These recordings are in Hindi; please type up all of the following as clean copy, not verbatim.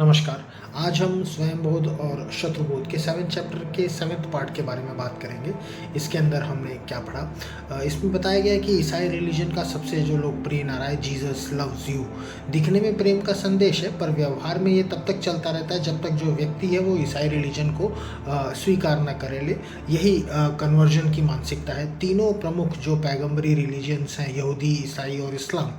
नमस्कार। आज हम स्वयंबोध और शत्रुबोध के 7th चैप्टर के 7th पार्ट के बारे में बात करेंगे। इसके अंदर हमने क्या पढ़ा? इसमें बताया गया है कि ईसाई रिलीजन का सबसे जो लोकप्रिय नारा है, जीसस लव्स यू। दिखने में प्रेम का संदेश है, पर व्यवहार में ये तब तक चलता रहता है जब तक जो व्यक्ति है वो ईसाई रिलीजन को स्वीकार न करे ले। यही कन्वर्जन की मानसिकता है। तीनों प्रमुख जो पैगंबरी रिलीजन्स हैं, यहूदी, ईसाई और इस्लाम,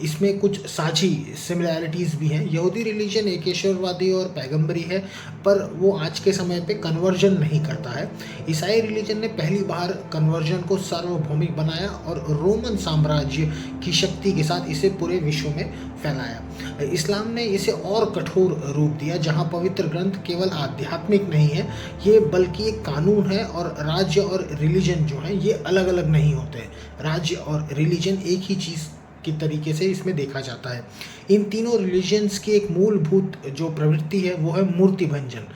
इसमें कुछ साझी सिमिलैरिटीज़ भी हैं। यहूदी रिलीजन एक ईश्वरवादी और पैगंबरी है, पर वो आज के समय पे कन्वर्जन नहीं करता है। ईसाई रिलीजन ने पहली बार कन्वर्जन को सार्वभौमिक बनाया और रोमन साम्राज्य की शक्ति के साथ इसे पूरे विश्व में फैलाया। इस्लाम ने इसे और कठोर रूप दिया, जहाँ पवित्र ग्रंथ केवल आध्यात्मिक नहीं है ये, बल्कि एक कानून है, और राज्य और रिलीजन जो है ये अलग अलग नहीं होते हैं। राज्य और रिलीजन एक ही चीज़ की तरीके से इसमें देखा जाता है। इन तीनों रिलीजन्स की एक मूलभूत जो प्रवृत्ति है वो है मूर्ति भंजन,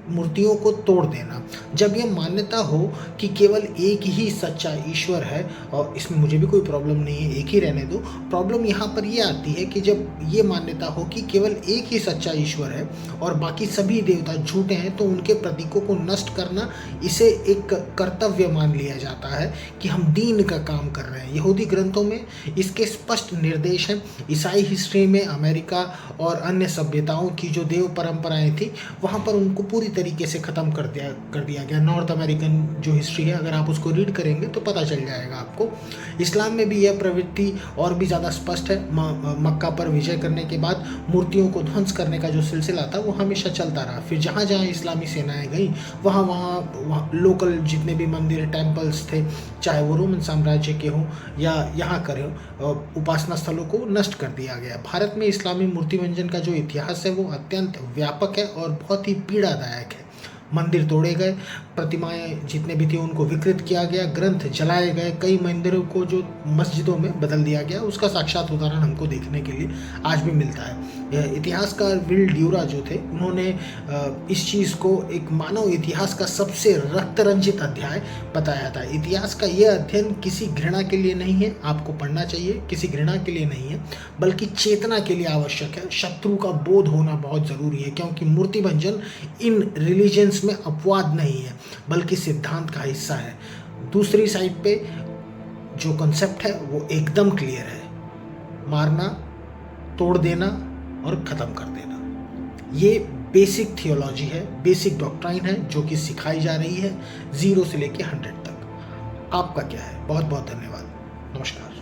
मूर्तियों को तोड़ देना। जब यह मान्यता हो कि केवल एक ही सच्चा ईश्वर है, और इसमें मुझे भी कोई प्रॉब्लम नहीं है, एक ही रहने दो। प्रॉब्लम यहाँ पर यह आती है कि जब ये मान्यता हो कि केवल एक ही सच्चा ईश्वर है और बाकी सभी देवता झूठे हैं, तो उनके प्रतीकों को नष्ट करना, इसे एक कर्तव्य मान लिया जाता है कि हम दीन का काम कर रहे हैं। यहूदी ग्रंथों में इसके स्पष्ट निर्देश हैं। ईसाई हिस्ट्री में अमेरिका और अन्य सभ्यताओं की जो देव परंपराएं थी, वहाँ पर उनको पूरी तरीके से ख़त्म कर दिया गया। नॉर्थ अमेरिकन जो हिस्ट्री है, अगर आप उसको रीड करेंगे तो पता चल जाएगा आपको। इस्लाम में भी यह प्रवृत्ति और भी ज़्यादा स्पष्ट है। मक्का पर विजय करने के बाद मूर्तियों को ध्वंस करने का जो सिलसिला था वो हमेशा चलता रहा। फिर जहाँ जहाँ इस्लामी सेनाएं गई, वहाँ लोकल जितने भी मंदिर टेम्पल्स थे, चाहे वो रोमन साम्राज्य के हों या यहाँ करे हों, उपासना स्थलों को नष्ट कर दिया गया। भारत में इस्लामी मूर्ति भंजन का जो इतिहास है वो अत्यंत व्यापक है और बहुत ही पीड़ादायक है। मंदिर तोड़े गए, प्रतिमाएं जितने भी थी उनको विकृत किया गया, ग्रंथ जलाए गए, कई मंदिरों को जो मस्जिदों में बदल दिया गया। उसका साक्षात उदाहरण हमको देखने के लिए आज भी मिलता है। इतिहासकार विल ड्यूरा जो थे, उन्होंने इस चीज़ को एक मानव इतिहास का सबसे रक्त रंजित अध्याय बताया था। इतिहास का यह अध्ययन किसी घृणा के लिए नहीं है, आपको पढ़ना चाहिए, किसी घृणा के लिए नहीं है, बल्कि चेतना के लिए आवश्यक है। शत्रु का बोध होना बहुत ज़रूरी है, क्योंकि मूर्ति भंजन इन रिलीजन्स में अपवाद नहीं है बल्कि सिद्धांत का हिस्सा है। दूसरी साइड पे जो कॉन्सेप्ट है वो एकदम क्लियर है, मारना, तोड़ देना और ख़त्म कर देना। ये बेसिक थियोलॉजी है, बेसिक डॉक्ट्राइन है जो कि सिखाई जा रही है 0 से लेके 100 तक। आपका क्या है? बहुत बहुत धन्यवाद। नमस्कार।